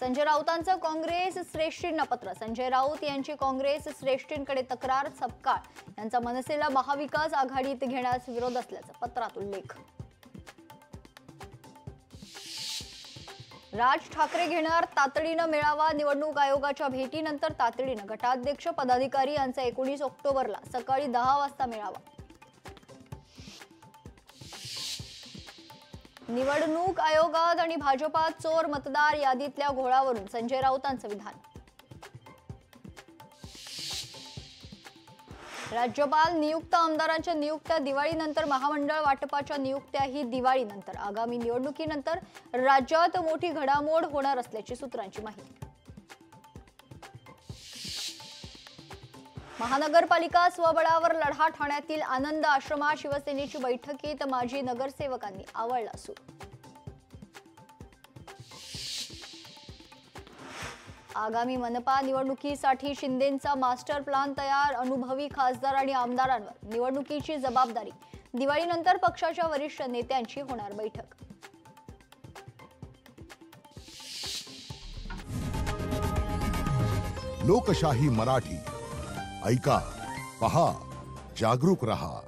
संजय राऊतांचं काँग्रेस श्रेष्ठींना पत्र. संजय राऊत यांची काँग्रेस श्रेष्ठींकडे तक्रार. सपकाळ यांचा मनसेला महाविकास आघाडीत घेण्यास विरोध असल्याचा पत्रात उल्लेख. राज ठाकरे घेणार तातडीनं मेळावा. निवडणूक आयोगाच्या भेटीनंतर तातडीनं गटाध्यक्ष पदाधिकारी यांचा 19 ऑक्टोबरला सकाळी 10 वाजता मेळावा. निवडणूक आयोगात आणि भाजपात चोर. मतदार यादीतल्या घोळावरून संजय राऊतांचं विधान. राज्यपाल नियुक्त आमदारांच्या नियुक्त्या दिवाळीनंतर. महामंडळ वाटपाच्या नियुक्त्याही दिवाळीनंतर. आगामी निवडणुकीनंतर राज्यात मोठी घडामोड होणार असल्याची सूत्रांची माहिती. महानगरपालिका स्वबळावर लढा. ठाण्यातील आनंद आश्रमात शिवसेनेची बैठकीत माजी नगरसेवकांनी आवळला सूर. आगामी मनपा निवडणुकीसाठी शिंदेंचा मास्टर प्लॅन तयार. अनुभवी खासदार आणि आमदारांवर निवडणुकीची जबाबदारी. दिवाळीनंतर पक्षाच्या वरिष्ठ नेत्यांची होणार बैठक. लोकशाही मराठी ऐका, पहा, जागरूक रहा.